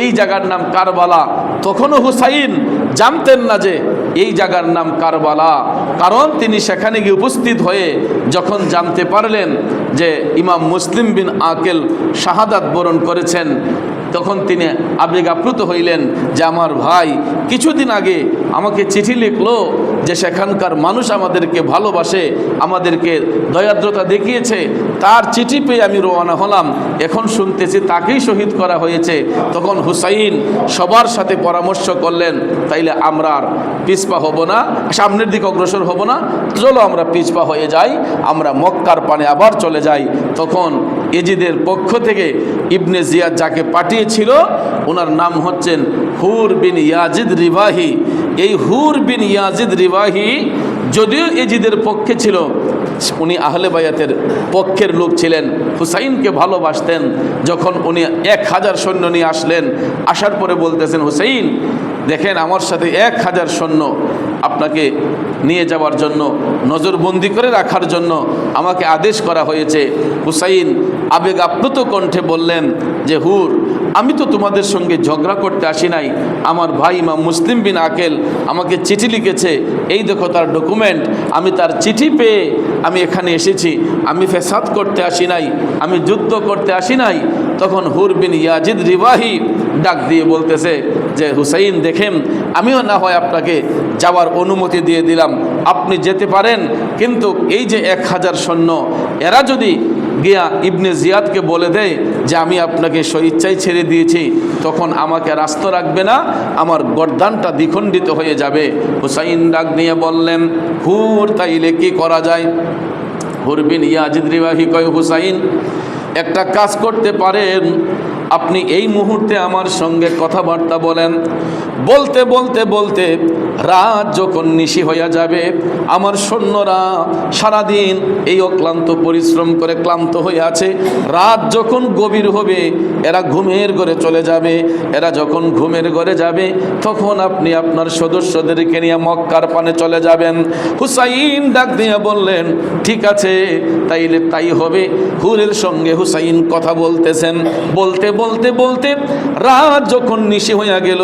এই জায়গার নাম কারবালা। তখনও হুসাইন জানতেন না যে এই জায়গার নাম কারবালা, কারণ তিনি সেখানে গিয়ে উপস্থিত হয়ে যখন জানতে পারলেন যে ইমাম মুসলিম বিন আকেল শাহাদাত বরণ করেছেন, তখন তিনি আবেগ আপ্লুত হইলেন যে আমার ভাই কিছুদিন আগে আমাকে চিঠি লিখলো যে সেখানকার মানুষ আমাদেরকে ভালোবাসে, আমাদেরকে দয়াদ্রতা দেখিয়েছে, তার চিঠি পেয়ে আমি রওনা হলাম, এখন শুনতেছি তাকেই শহীদ করা হয়েছে। তখন হুসাইন সবার সাথে পরামর্শ করলেন, তাইলে আমরা আর পিছপা হব না, সামনের দিকে অগ্রসর হব না, চলো আমরা পিছপা হয়ে যাই, আমরা মক্কার পানে আবার চলে যাই। তখন এজিদের পক্ষ থেকে ইবনে জিয়াদ যাকে পাঠিয়েছিল ওনার নাম হচ্ছেন হুর বিন ইয়াজিদ রিবাহি। এই হুর বিন ইয়াজিদ রিবাহি যদিও এজিদের পক্ষে ছিল, উনি আহলে বায়াতের পক্ষের লোক ছিলেন, হুসাইনকে ভালোবাসতেন। যখন উনি 1000 সৈন্য নিয়ে আসলেন, আসার পরে বলতেছেন, হুসাইন দেখেন আমার সাথে 1000 সৈন্য আপনাকে নিয়ে যাওয়ার জন্য, নজরবন্দি করে রাখার জন্য আমাকে আদেশ করা হয়েছে। হুসাইন আবেগ আপ্লুত কণ্ঠে বললেন যে হুর, আমি তো তোমাদের সঙ্গে ঝগড়া করতে আসি নাই, আমার ভাই ইমাম মুসলিম বিন আকেল আমাকে চিঠি লিখেছে, এই দেখো তার ডকুমেন্ট, আমি তার চিঠি পেয়ে আমি এখানে এসেছি, আমি ফেসাদ করতে আসি নাই, আমি যুদ্ধ করতে আসি নাই। তখন হুর বিন ইয়াজিদ রিবাহি ডাক দিয়ে বলতেছে যে হুসাইন দেখেন, আমিও না হয় আপনাকে যাওয়ার অনুমতি দিয়ে দিলাম, আপনি যেতে পারেন, কিন্তু এই যে 1000 সৈন্য এরা যদি গিয়া ইবনে জিয়াদকে বলে দেয় যে আমি আপনাকে স্বইচ্ছায় ছেড়ে দিয়েছি, তখন আমাকে রাস্ত রাখবে না, আমার গর্দানটা দ্বিখণ্ডিত হয়ে যাবে। হুসাইন ডাক দিয়ে বললেন, হুর তাইলে কি করা যায়? হুর বিন ইয়াজিদ রিবাহি কয়, হুসাইন একটা কাজ করতে পারেন, আপনি এই মুহূর্তে আমার সঙ্গে কথাবার্তা বলেন। বলতে বলতে বলতে রাত যখন নিশি হইয়া যাবে, আমার সৈন্যরা সারাদিন এই অক্লান্ত পরিশ্রম করে ক্লান্ত হয়ে আছে, রাত যখন গভীর হবে এরা ঘুমের ঘরে চলে যাবে। এরা যখন ঘুমের ঘরে যাবে তখন আপনি আপনার সদস্যদেরকে নিয়ে মক্কার পানে চলে যাবেন। হুসাইন ডাক দিয়ে বললেন, ঠিক আছে তাইলে তাই হবে। হুরের সঙ্গে হুসাইন কথা বলতেছেন, বলতে বলতে বলতে রাত যখন নিশি হইয়া গেল,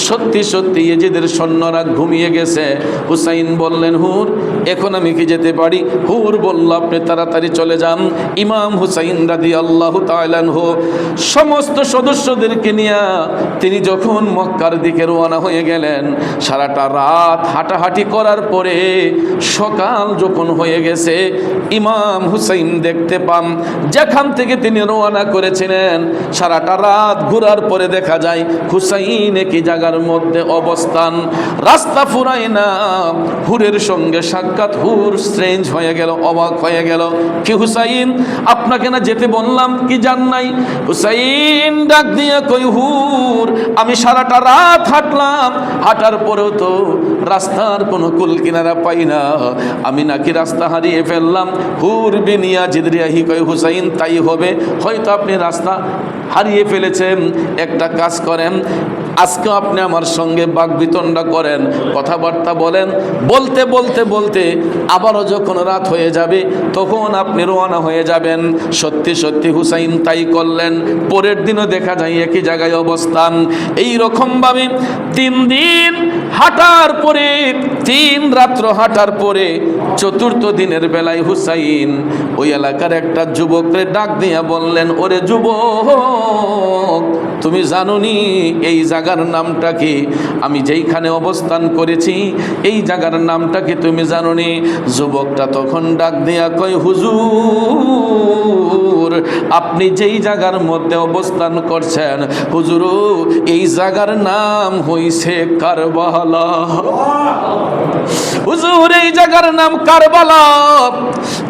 সত্যি সত্যি এজিদের সৈন্যরা ঘুমিয়ে গেছে। হুসাইন বললেন, হুর এখন আমি কি যেতে পারি? হুর বলল, আপনি তাড়াতাড়ি চলে যান। ইমাম হুসাইন রাদিয়াল্লাহু তাআলা আনহু সমস্ত সদস্যদেরকে নিয়ে তিনি যখন মক্কার দিকে রওনা হয়ে গেলেন, সারাটা রাত হাঁটাহাঁটি করার পরে সকাল যখন হয়ে গেছে, ইমাম হুসাইন দেখতে পান যেখান থেকে তিনি রওনা করেছিলেন সারাটা রাত ঘোরার পরে দেখা যায় হুসাইন একই জায়গার মধ্যে অবস্থান। রাস্তা ফুরায় না, হুরের সঙ্গে সাক্ষাৎ। হুর স্ট্রেঞ্জ হয়ে গেল, অবাক হয়ে গেল, কি হুসাইন আপনাকে না যেতে বললাম, কি জান নাই? হুসাইন ডাক দিয়ে কই, হুর আমি সারাটা রাত হাঁটলাম, হাঁটার পরেও তো রাস্তার কোনো কুল কিনারা পাই না, আমি নাকি রাস্তা হারিয়ে ফেললাম। হুর বিন ইয়াজিদ রিবাহি কই, হুসাইন তাই হবে, হয়তো আপনি রাস্তা হারিয়ে ফেলেছেন। একটা কাজ করেন, আজকে আপনি আমার সঙ্গে বাকবিতণ্ডা করেন, কথাবার্তা বলেন। বলতে বলতে বলতে আবারও যখন রাত হয়ে যাবে তখন আপনি রওনা হয়ে যাবেন। সত্যি সত্যি হুসাইন তাই করলেন। পরের দিনও দেখা যায় একই জায়গায় অবস্থান। এই রকমভাবে 3 দিন হাঁটার পরে, 3 রাত্র হাঁটার পরে 4th দিনের বেলায় হুসাইন ওই এলাকার একটা যুবককে ডাক দিয়া বললেন, ওরে যুবক, তুমি জানোনি এই জায়গার নামটা কি? আমি যেইখানে অবস্থান করেছি এই জায়গার নামটা কি তুমি জানোনি? যুবকটা তখন ডাক দিয়া কয়, হুজুর আপনি যেই জায়গার মধ্যে অবস্থান করছেন, হুজুর এই জায়গার নাম হইছে কারবালা। হুজুর এই জায়গার নাম কারবালা।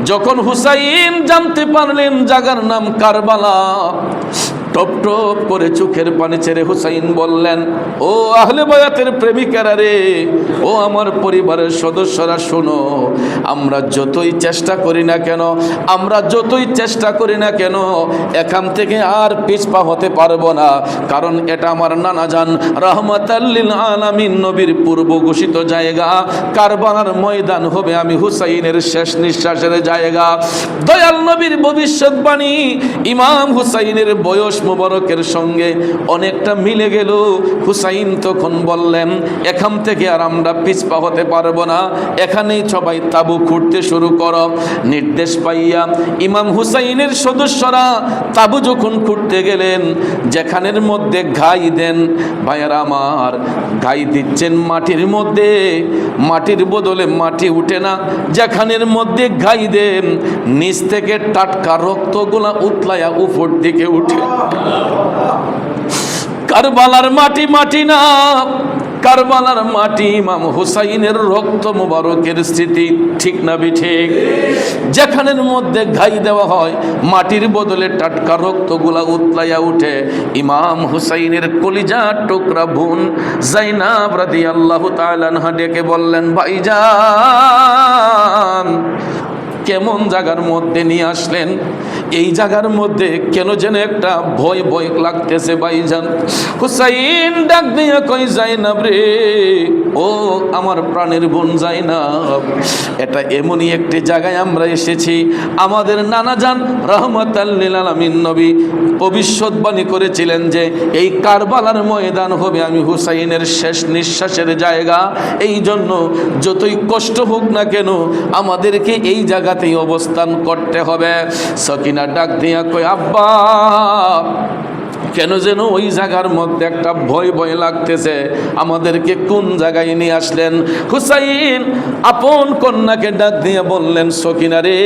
যখন হুসাইন জানতে পারলেন জায়গার নাম কারবালা, টপ টপ করে চোখের পানি ছেড়ে হুসাইন বললেন, ও আহলে বায়াতের প্রেমিকারা রে, ও আমার পরিবারের সদস্যরা শোনো, আমরা যতই চেষ্টা করি না কেন, আমরা যতই চেষ্টা করি না কেন এখান থেকে আর পিছপা হতে পারবো না। কারণ এটা আমার নানা জান রাহমাতাল লিল আলামিন নবীর পূর্ব ঘোষিত জায়গা। কারবালার ময়দান হবে আমি হুসাইনের শেষ নিঃশ্বাসের জায়গা। দয়াল নবীর ভবিষ্যৎবাণী, ইমাম হুসাইনের বয়স মোবারকের সঙ্গে অনেকটা মিলে গেল। হুসাইন তখন বললেন, এখান থেকে আর আমরা পিছপা হতে পারবো না, এখানেই সবাই তাঁবু খুঁড়তে শুরু করো। নির্দেশ পাইয়া ইমাম হুসাইনের সদস্যরা তাঁবু যখন খুঁড়তে গেলেন, যেখানের মধ্যে ঘাই দেন, ভাইয়ারা আমার, ঘাই দিচ্ছেন মাটির মধ্যে, মাটির বদলে মাটি উঠে না। যেখানের মধ্যে ঘাই দেন, নিচ থেকে টাটকা রক্তগুলা উতলায়া উপর দিকে উঠে। কারবালার মাটি মাটি না, কারবালার মাটি ইমাম হুসাইনের রক্ত মুবারকের স্মৃতি, ঠিক না বিঠিক? যেখানের মধ্যে ঘাই দেওয়া হয়, মাটির বদলে টাটকা রক্তগুলা উতলাইয়া উঠে। ইমাম হুসাইনের কলিজার টুকরা বোন যায়নাব রাদিয়াল্লাহু তাআলা আনহা ডেকে বললেন, ভাইজান কেমন জায়গার মধ্যে নিয়ে আসলেন? এই জায়গার মধ্যে কেন যেন একটা ভয় ভয় লাগতেছে ভাইজান। হুসাইন ডাক দিয়া কই, যায়নাব রে, ও আমার প্রাণের বোন যায়নাব, এটা এমনই একটি জায়গায় আমরা এসেছি, আমাদের নানা জান রাহমাতাল লিল আলামিন নবী ভবিষ্যৎবাণী করেছিলেন যে এই কারবালার ময়দান হবে আমি হুসাইনের শেষ নিঃশ্বাসের জায়গা। এই জন্য যতই কষ্ট হোক না কেন আমাদেরকে এই জায়গাতেই অবস্থান করতে হবে। সকিনা ডাক দিয়া কই, আব্বা কেন যেন ওই জায়গার মধ্যে একটা ভয় ভয় লাগতেছে, আমাদেরকে কোন জায়গায় নিয়ে আসলেন? হুসাইন আপন কন্যাকে ডাক দিয়ে বললেন, সকিনা রে,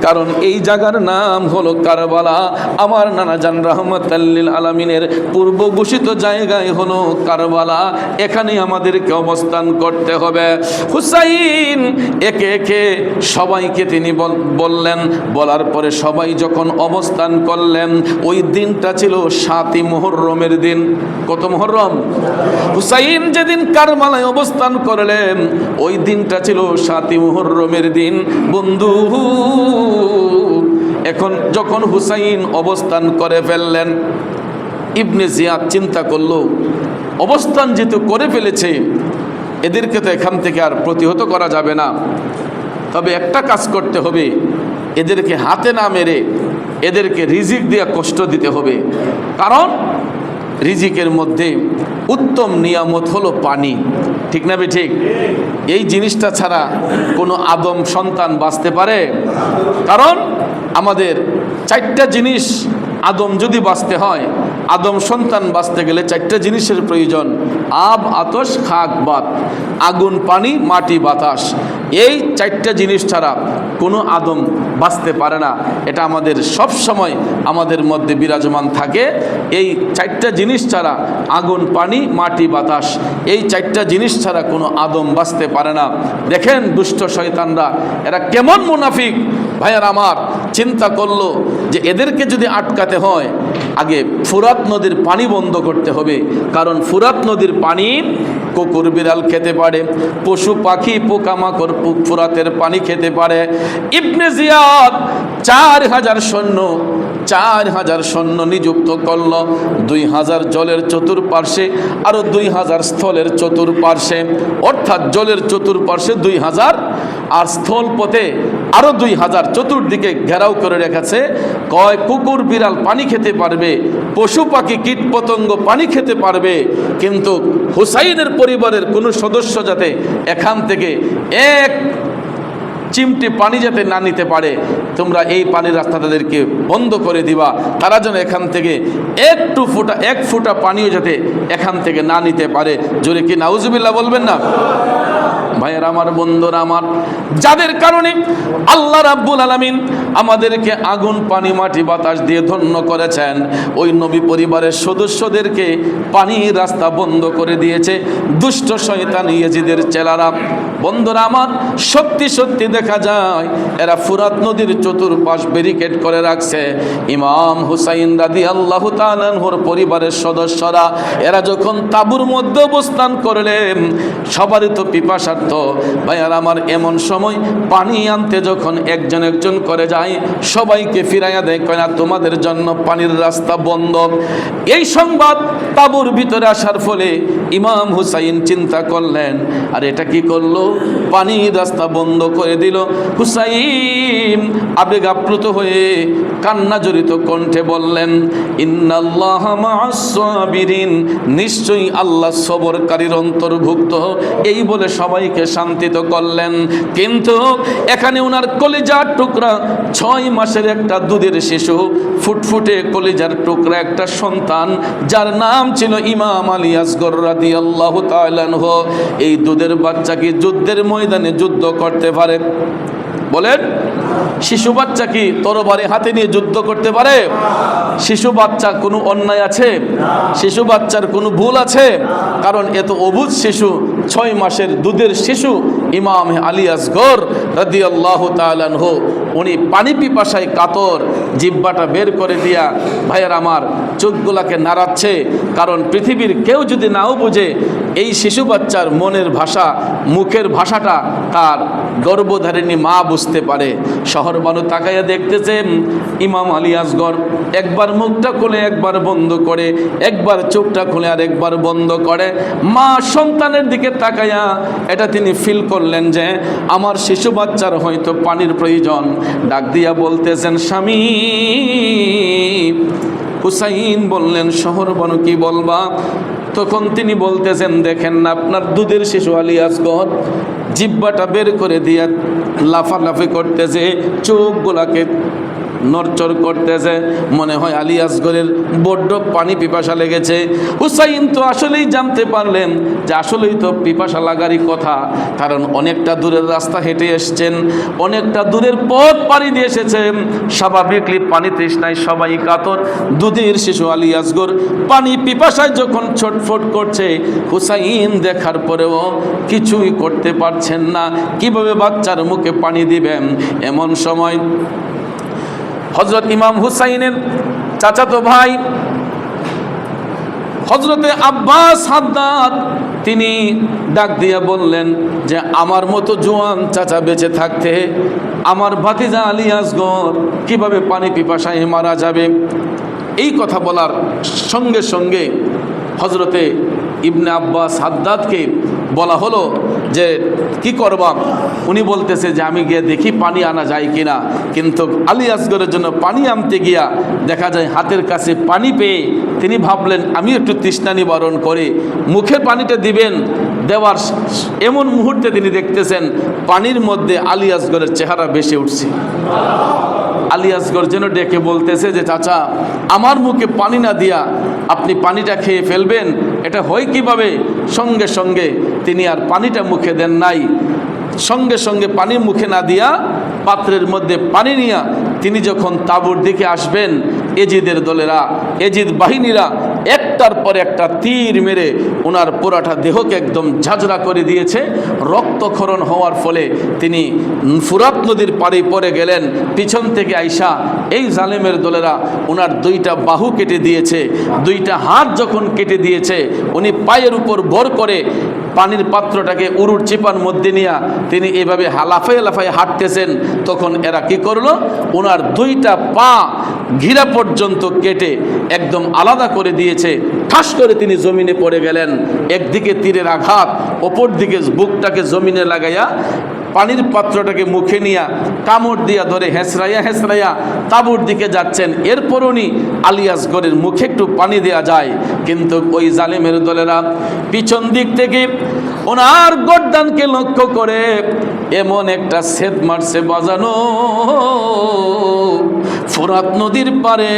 কারণ এই জায়গার নাম হলো কারবালা, আমার নানা জান রাহমাতাল লিল আলামিনের পূর্ব ঘোষিত জায়গায় হলো কারবালা, এখানে আমাদেরকে অবস্থান করতে হবে। হুসাইন একে একে সবাইকে তিনি বললেন, বলার পরে সবাই যখন অবস্থান করলেন, ওই দিনটা ছিল 7ই মুহররমের দিন। কত মুহররম? হুসাইন যেদিন কারবালায় অবস্থান করলেন ওই দিনটা ছিল 7ই মুহররমের দিন। বন্ধু, এখন যখন হুসাইন অবস্থান করে ফেললেন, ইবনে জিয়াদ চিন্তা করলো, অবস্থান যেহেতু করে ফেলেছে, এদেরকে তো এখান থেকে আর প্রতিহত করা যাবে না, তবে একটা কাজ করতে হবে, এদেরকে হাতে না মেরে এদেরকে রিজিক দিয়ে কষ্ট দিতে হবে। কারণ রিজিকের মধ্যে উত্তম নিয়ামত হলো পানি, ঠিক না বে ঠিক? এই জিনিসটা ছাড়া কোনো আদম সন্তান বাঁচতে পারে? কারণ আমাদের 4টা জিনিস, আদম যদি বাঁচতে হয়, আদম সন্তান বাঁচতে গেলে 4টা জিনিসের প্রয়োজন: আব, আতশ, খাক, বাত। আগুন, পানি, মাটি, বাতাস। এই 4টা জিনিস ছাড়া কোনো আদম বাঁচতে পারে না। এটা আমাদের সব সময় আমাদের মধ্যে বিরাজমান থাকে। এই 4টা জিনিস ছাড়া, আগুন, পানি, মাটি, বাতাস, এই 4টা জিনিস ছাড়া কোনো আদম বাঁচতে পারে না। দেখেন দুষ্ট শয়তানরা এরা কেমন মুনাফিক। ভাইয়ার আমার, চিন্তা করলো যে এদেরকে যদি আটকাতে হয়, আগে ফুরাত নদীর পানি বন্ধ করতে হবে। কারণ ফুরাত নদীর পানি কুকুর বিড়াল খেতে পারে, পশু পাখি পোকামাকড় ফুরাতের পানি খেতে পারে। ইবনে জিয়াদ 4000 সৈন্য নিযুক্ত করল, 2000 জলের চতুর্পার্শ্বে, আরো 2000 স্থলের চতুর্পার্শ্বে, অর্থাৎ জলের চতুর্পার্শ্বে 2000 আর স্থল পথে আরো 2000 চতুর্দিকে ঘেরাও করে রেখেছে। কয় কুকুর বিড়াল পানি খেতে পারবে, পশু পাখি কীট পতঙ্গ পানি খেতে পারবে, কিন্তু হুসাইনের পরিবারের কোনো সদস্য যাতে এখান থেকে এক চিমটি পানি যাতে না নিতে পারে, তোমরা এই পানির রাস্তা তাদেরকে বন্ধ করে দিবা। তারা যেন এখান থেকে এক ফুটা পানিও যাতে এখান থেকে না নিতে পারে। জোরে কি নাউজুবিল্লাহ বলবেন না? ভাইয়ের আমার, বন্ধুরা আমার, যাদের কারণে আল্লাহ রাব্বুল আলামিন আমাদেরকে আগুন, পানি, মাটি, বাতাস দিয়ে ধন্য করেছেন, ওই নবী পরিবারের সদস্যদেরকে পানির রাস্তা বন্ধ করে দিয়েছে দুষ্ট শয়তান ইয়েজিদের চেলারা। বন্ধুরা আমার, সত্যি দেখা যায় এরা ফুরাত নদীর চতুর্পাশ ব্যারিকেড করে রাখছে। ইমাম হুসাইন রাদিয়াল্লাহু তাআলা আনহুর পরিবারের সদস্যরা এরা যখন তাঁবুর মধ্যে অবস্থান করলেন, সবারই তো পিপাসার্থ ভাইয়ার আমার। এমন সময় পানি আনতে যখন একজন একজন করে যায়, সবাইকে ফিরাইয়া দেয়, কয় না তোমাদের জন্য পানির রাস্তা বন্ধ। এই সংবাদ তাঁবুর ভিতরে আসার ফলে ইমাম হুসাইন চিন্তা করলেন, আর এটা কি করলো, পানির রাস্তা বন্ধ করে দিল। হুসাইন আবেগ আপ্লুত হয়ে কান্না জড়িত কণ্ঠে বললেন, ইন্নাল্লাহা মা'আস সাবিরিন, নিশ্চয়ই আল্লাহ সবরকারীর অন্তর্ভুক্ত। এই বলে সবাইকে শান্তিত করলেন। কিন্তু এখানে ওনার কলিজার টুকরা 6 মাসের একটা দুধের শিশু, ফুটফুটে কলিজার টুকরা একটা সন্তান, যার নাম ছিল ইমাম আলী আসগর রাদিয়াল্লাহু তাআলা আনহু। এই দুধের বাচ্চা কি যুদ্ধের ময়দানে যুদ্ধ করতে পারে? বলেন, শিশু বাচ্চা কি তরবারি হাতে নিয়ে যুদ্ধ করতে পারে? শিশু বাচ্চা কোনো অন্যায় আছে? শিশু বাচ্চার কোনো ভুল আছে? কারণ এত অবুঝ শিশু, 6 মাসের দুধের শিশু ইমাম আলী আসগর রাদিয়াল্লাহু তাআলা আনহু, উনি পানি পিপাসায় কাতর, জিহ্বাটা বের করে দিয়া ভাইয়ের আমার চোখগুলাকে নাড়াচ্ছে। কারণ পৃথিবীর কেউ যদি নাও বুঝে, এই শিশু বাচ্চার মনের ভাষা, মুখের ভাষাটা তার গর্ভধারিণী মা বুঝতে পারে। শহর মানুষ তাকাইয়া দেখতেছে ইমাম আলী আসগর একবার মুখটা খুলে একবার বন্ধ করে, একবার চোখটা খুলে আর একবার বন্ধ করে। মা সন্তানের দিকে তাকাইয়া এটা তিনি ফিল করলেন যে আমার শিশু বাচ্চার হয়তো পানির প্রয়োজন। ডাক দিয়া বলতেছেন, স্বামী। হুসাইন বললেন, শহর বানু কি বলবা? তখন তিনি বলতেছেন, দেখেন না আপনার দুধের শিশু আলী আসগর জিহ্বাটা বের করে দিয়া লাফালাফি করতেছে, চোখগুলাকে নড়চড় করতেছে, মনে হয় আলী আসগরের বড্ড পানি পিপাসা লেগেছে। হুসাইন তো আসলেই জানতে পারলেন যে আসলেই তো পিপাসা লাগারই কথা, কারণ অনেকটা দূরের রাস্তা হেঁটে এসছেন, অনেকটা দূরের পথ পাড়ি দিয়ে এসেছেন। স্বাভাবিকলি পানি তৃষ্ণায় সবাই কাতর। দুধের শিশু আলী আসগর পানি পিপাসায় যখন ছটফট করছে, হুসাইন দেখার পরেও কিছুই করতে পারছেন না, কিভাবে বাচ্চার মুখে পানি দিবেন। এমন সময় হযরত ইমাম হুসাইনের চাচাতো ভাই হযরতে আব্বাস হাদ্দাদ তিনি ডাক দিয়ে বললেন যে আমার মতো জোয়ান চাচা বেঁচে থাকতে আমার ভাতিজা আলী আসগর কিভাবে পানি পিপাসায় মারা যাবে। এই কথা বলার সঙ্গে সঙ্গে হযরতে ইবনে আব্বাস হাদ্দাদকে বলা হলো যে কি করবা? উনি বলতেছে যে আমি গিয়ে দেখি পানি আনা যায় কিনা। কিন্তু আলী আসগরের জন্য পানি আনতে গিয়া দেখা যায় হাতের কাছে পানি পেয়ে তিনি ভাবলেন আমি একটু তৃষ্ণা নিবারণ করে মুখে পানিটা দিবেন। দেওয়ার এমন মুহূর্তে তিনি দেখতেছেন পানির মধ্যে আলী আসগরের চেহারা ভেসে উঠছে। আলী আসগর যেন ডেকে বলতেছে যে চাচা, আমার মুখে পানি না দিয়া আপনি পানিটা খেয়ে ফেলবেন, এটা হয় কিভাবে? সঙ্গে সঙ্গে তিনি আর পানিটা মুখে দেন নাই। সঙ্গে সঙ্গে পানি মুখে না দিয়া পাত্রের মধ্যে পানি নিয়া তিনি যখন তাঁবুর দিকে আসবেন, এজিদের দলেরা, এজিদ বাহিনীরা একটার পর একটা তীর মেরে ওনার পুরাটা দেহকে একদম ঝাঁঝরা করে দিয়েছে। রক্তক্ষরণ হওয়ার ফলে তিনি ফুরাত নদীর পাড়ে পড়ে গেলেন। পিছন থেকে আইসা এই জালেমের দলেরা ওনার 2টা বাহু কেটে দিয়েছে, 2টা হাত যখন কেটে দিয়েছে, উনি পায়ের উপর ভর করে পানির পাত্রটাকে উরুর চিপার মধ্যে নিয়ে তিনি এভাবে লাফায় লাফায় হাঁটতেছেন। তখন এরা কি করলো, ওনার 2টা পা ঘিরা পর্যন্ত কেটে একদম আলাদা করে দিয়েছে। ঠাস করে তিনি জমিনে পড়ে গেলেন। একদিকে তীরের আঘাত, অপর দিকে বুকটাকে জমিনে লাগাইয়া পানির পাত্রটাকে মুখে নিয়ে কামড় দিয়া ধরে হেঁচড়াইয়া হেঁচড়াইয়া তাঁবুর দিকে যাচ্ছেন। এরপর উনি আলী আসগরের মুখে একটু পানি দেওয়া যায়, কিন্তু ওই জালেমের দলেরা পিছন দিক থেকে ওনার গর্দানকে লক্ষ্য করে এমন একটা সেদ মারছে বাজানো, ফুরাত নদীর পারে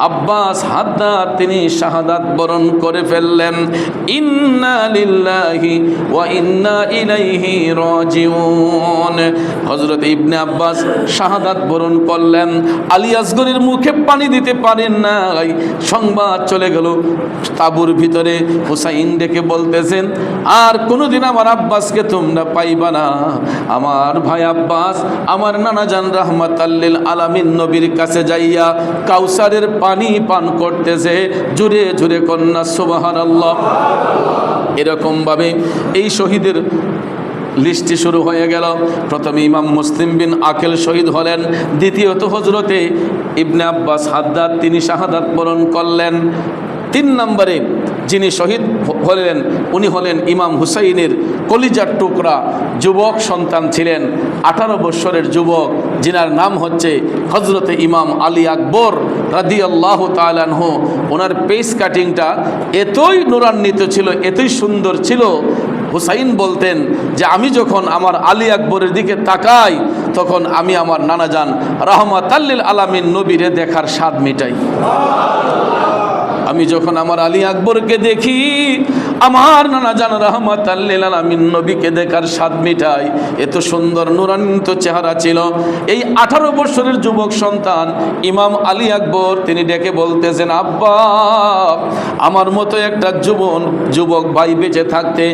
আব্বাস হাদ্দাদ তিনি শাহাদাত বরণ করে ফেললেন। ইন্না লিল্লাহি ওয়া ইন্না ইলাইহি রাজিউন। হযরত ইবনে আব্বাস শাহাদাত বরণ করলেন। আলী আসগরের মুখে পানি দিতে পারেন নাই। সংবাদ চলে গেল তাঁবুর ভিতরে। হুসাইন ডেকে বলতেছেন, আর কোনোদিন আমার আব্বাসকে তোমরা পাইবা না। আমার ভাই আব্বাস আমার নানা জান রাহমাতাল লিল আলামিন নবীর কাছে যাইয়া কাউসারের পানি পান করতেছে। জুড়ে জুড়ে কন্যা সুবহানাল্লাহ। এরকমভাবে এই শহীদের লিস্টটি শুরু হয়ে গেল। প্রথমে ইমাম মুসলিম বিন আকেল শহীদ হলেন, দ্বিতীয়ত হজরতে ইবনে আব্বাস হাদ্দাদ তিনি শাহাদাত বরণ করলেন। 3 নম্বরে যিনি শহীদ হলেন উনি হলেন ইমাম হুসাইনের কলিজার টুকরা যুবক সন্তান ছিলেন, 18 বৎসরের যুবক, যিনার নাম হচ্ছে হজরতে ইমাম আলী আকবর রাদিয়াল্লাহু তাআলা আনহু। ওনার পেস কাটিংটা এতই নূরান্বিত ছিল, এতই সুন্দর ছিল, হুসাইন বলতেন যে আমি যখন আমার আলী আকবরের দিকে তাকাই তখন আমি আমার নানাজান রাহমাতাল্লিল আলামিন নবীরে দেখার স্বাদ মিটাই। আমি যখন আমার আলী আকবরকে দেখি আমার নানাজান রাহমাতাল্লিল আলামিন নবীকে দেখার স্বাদ মিটাই। এত সুন্দর নূরান্বিত চেহারা ছিল। এই 18 বছরের যুবক সন্তান ইমাম আলী আকবর তিনি ডেকে বলতেছেন, আব্বা আমার মতো একটা যুবক ভাই বেঁচে থাকতে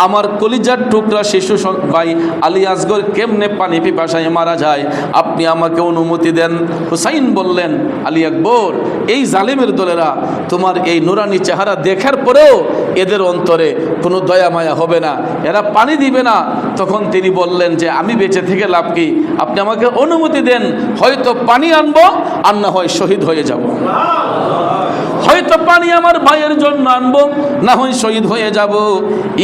আমার কলিজার টুকরা শিশু ভাই আলী আসগর কেমনে পানি পিপাসায় মারা যায়, আপনি আমাকে অনুমতি দেন। হুসাইন বললেন, আলী আকবর এই জালিমের দলেরা তোমার এই নুরানি চেহারা দেখার পরেও এদের অন্তরে কোনো দয়া মায়া হবে না, এরা পানি দিবে না। তখন তিনি বললেন যে আমি বেঁচে থেকে লাভ কি, আপনি আমাকে অনুমতি দেন, হয়তো পানি আনবো আর না হয় শহীদ হয়ে যাব। হয়তো পানি আমার ভাইয়ের জন্য আনবো, না হয় শহীদ হয়ে যাব।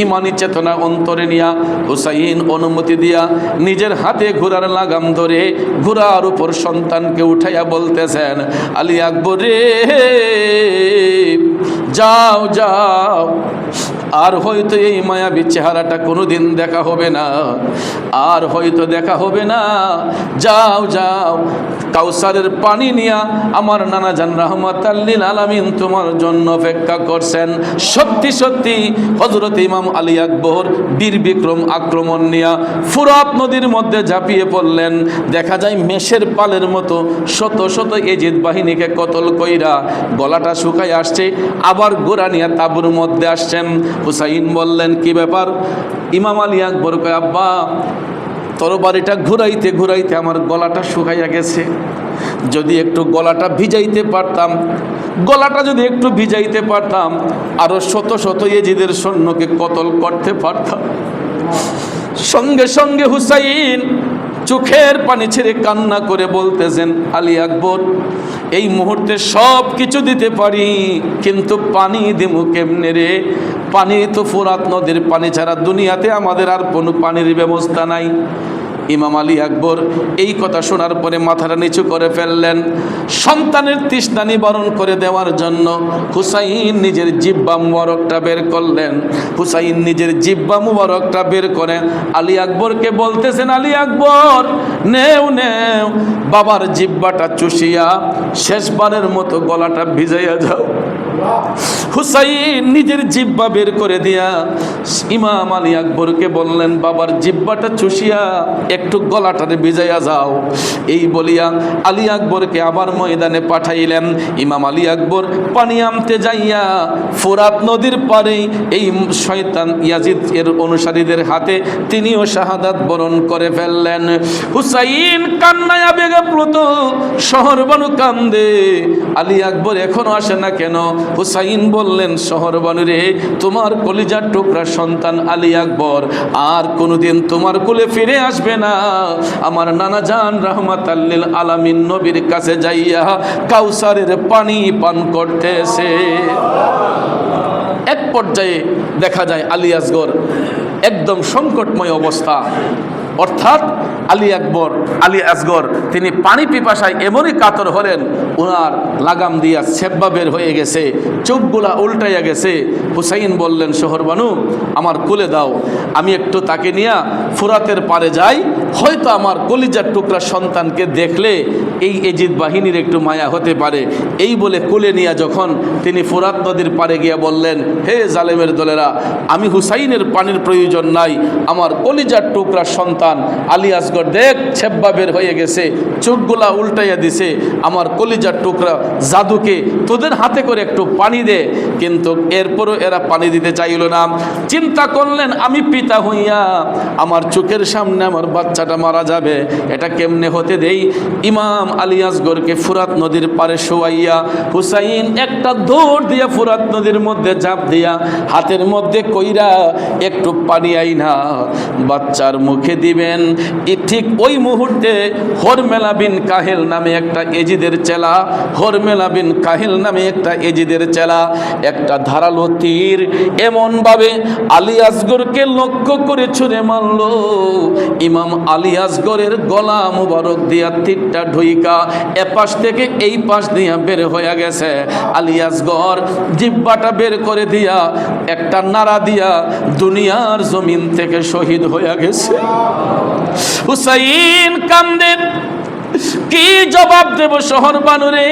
ইমানি চেতনা অন্তরে নিয়া হুসাইন অনুমতি দিয়া নিজের হাতে ঘোড়ার লাগাম ধরে ঘোড়ার উপর সন্তানকে উঠাইয়া বলতেছেন, আলী আকবর রে যাও যাও, আর হয়তো এই মায়াবী চেহারাটা কোনোদিন দেখা হবে না, আর হয়তো দেখা হবে না। যাও যাও, কাউসারের পানি নিয়া আমার নানাজান রাহমাতাল্লিল আলামিন তোমার জন্য অপেক্ষা করছেন। সত্যি সত্যি হযরত ইমাম আলী আকবর বীর বিক্রম আক্রমণ নিয়া ফুরাত নদীর মধ্যে ঝাঁপিয়ে পড়লেন। দেখা যায় মেষের পালের মতো শত শত এজিদ বাহিনীকে কতল কইরা গলাটা শুকায় আসছে, আবার গোড়া নিয়ে তাঁবুর মধ্যে আসছেন। হুসাইন বললেন, কি ব্যাপার? ইমাম আলী আকবর কয়, আব্বা তরবারিটা ঘুরাইতে ঘুরাইতে আমার গলাটা শুকাইয়া গেছে, যদি একটু গলাটা ভিজাইতে পারতাম, গলাটা যদি একটু ভিজাইতে পারতাম আরো শত শত এজিদের সৈন্যকে কতল করতে পারতাম। সঙ্গে সঙ্গে হুসাইন চোখের পানি ছেড়ে কান্না করে বলতেছেন, আলী আকবর এই মুহূর্তে সব কিছু দিতে পারি, কিন্তু পানি দেবো কেমনে রে? পানি তো ফুরাত নদীর পানি ছাড়া দুনিয়াতে আমাদের আর কোনো পানির ব্যবস্থা নাই। ইমাম আলী আকবর এই কথা শোনার পরে মাথাটা নিচু করে ফেললেন। সন্তানের তৃষ্ণা নিবারণ করে দেওয়ার জন্য হুসাইন নিজের জিব্বা মুবারকটা বের করলেন। হুসাইন নিজের জিব্বা মুবারকটা বের করে আলী আকবরকে বলতেছেন, আলী আকবর নেও নেও, বাবার জিব্বাটা চুষিয়া শেষবারের মতো গলাটা ভিজাইয়া যাও। হুসাইন নিজের জিব্বা বের করে দিয়া ইমাম আলী আকবরকে বললেন, বাবার জিব্বাটা চুষিয়া একটু গলাটারে ভিজাইয়া যাও। এই বলিয়া আলী আকবরকে আবার ময়দানে পাঠাইলেন। ইমাম আলী আকবর পানি আনতে যাইয়া ফুরাত নদীর পারে এই শয়তান ইয়াজিদ এর অনুসারীদের হাতে তিনিও শাহাদাত বরণ করে ফেললেন। হুসাইন কান্নায় আবেগপ্লুত, শহর বানু কান্দে, আলী আকবর এখনো আসে না কেন? হুসাইন বললেন, শহর বানু রে, তোমার কলিজার টুকরা সন্তান আলী আকবর আর কোনোদিন তোমার কোলে ফিরে আসবে না। আমার নানা জান রাহমাতাল্লিল আলামিন নবীর কাছে যাইয়া কাউসারের পানি পান করতেছে। এক পর্যায়ে দেখা যায় আলী আসগর একদম সংকটময় অবস্থা, অর্থাৎ আলী আসগর তিনি পানি পিপাসায় এমনই কাতর হলেন, ওনার লাগাম দিয়া সেব্বা বের হয়ে গেছে, চোখগুলা উল্টাইয়া গেছে। হুসাইন বললেন, শহরবানু আমার কোলে দাও, আমি একটু তাকে নিয়ে ফুরাতের পারে যাই, হয়তো আমার কলিজার টুকরা সন্তানকে দেখলে এই এজিদ বাহিনীর একটু মায়া হতে পারে। এই বলে কোলে নিয়ে যখন তিনি ফুরাত নদীর পারে গিয়া বললেন, হে জালেমের দলেরা, আমি হুসাইনের পানির প্রয়োজন নাই, আমার কলিজার টুকরা সন্তান আলী আসগর দেখ ছেব্বা বের হয়ে গেছে, চোখগুলা উল্টাইয়া দিছে, আমার কলিজার টুকরা জাদুকে তোদের হাতে করে একটু পানি দে। কিন্তু এরপরও এরা পানি দিতে চাইল না। চিন্তা করলেন, আমি পিতা হইয়া আমার চোখের সামনে আমার বাচ্চা বাচ্চাটা মারা যাবে, এটা কেমনে হতে দেই? ইমাম আলী আসগরকে ফুরাত নদীর পারে শোয়াইয়া হুসাইন একটা দৌড় দিয়া ফুরাত নদীর মধ্যে ঝাঁপ দিয়া হাতের মধ্যে কইরা একটু পানি আইনা বাচ্চার মুখে দিবেন। ঠিক ওই মুহূর্তে হরমেলা বিন কাহেল নামে একটা এজিদের চেলা, হরমেলা বিন কাহেল নামে একটা এজিদের চেলা একটা ধারালো তীর এমনভাবে আলী আসগরকে লক্ষ্য করে ছুঁড়ে মারল, ইমাম আলী আসগরের গলা মুবারক দিয়া তীরটা ঢুইকা এপাশ থেকে এই পাশ দিয়া বের হয়ে গেছে। আলী আসগর জিহ্বাটা বের করে দিয়া একটা নাড়া দিয়া দুনিয়ার জমিন থেকে শহীদ হয়ে গেছে। হুসাইন কান্দে, কি জবাব দেব শহর বানুরে,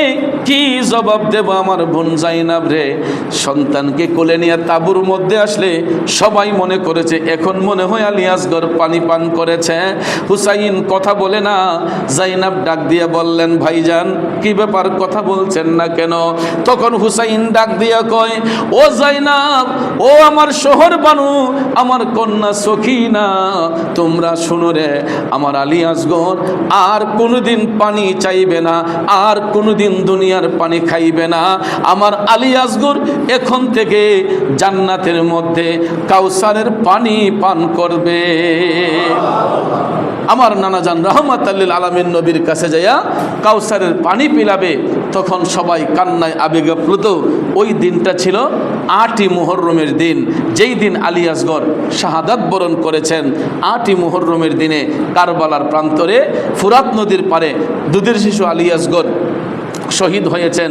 কি জবাব দেব আমার বোন জাইনাব রে। সন্তানকে কোলে নিয়ে তাঁবুর মধ্যে আসলে সবাই মনে করেছে এখন মনে হয় আলী আসগর পানি পান করেছে। হুসাইন কথা বলে না। জাইনাব ডাক দিয়ে বললেন, ভাইজান কি ব্যাপার, কথা বলছেন না কেন? তখন হুসাইন ডাক দিয়া কয়, ও জাইনাব, ও আমার শহর বানু, আমার কন্যা সখিনা, তোমরা শুনো রে, আমার আলী আসগর আর কোনোদিন পানি চাইবে না, আর কোনোদিন দুনিয়ার পানি খাইবে না। আমার আলী আসগর এখন থেকে জান্নাতের মধ্যে কাউসারের পানি পান করবে। আমার নানাজান রাহমাতাল লিল আলামিন নবীর কাছে যাইয়া কাউসারের পানি পিলাবে। তখন সবাই কান্নায় আবেগপ্লুত। ওই দিনটা ছিল ৮ই মুহররমের দিন, যেই দিন আলী আসগর শাহাদাত বরণ করেছেন। ৮ই মুহররমের দিনে কারবালার প্রান্তরে ফুরাত নদীর পারে দুধের শিশু আলী আসগর শহীদ হয়েছেন।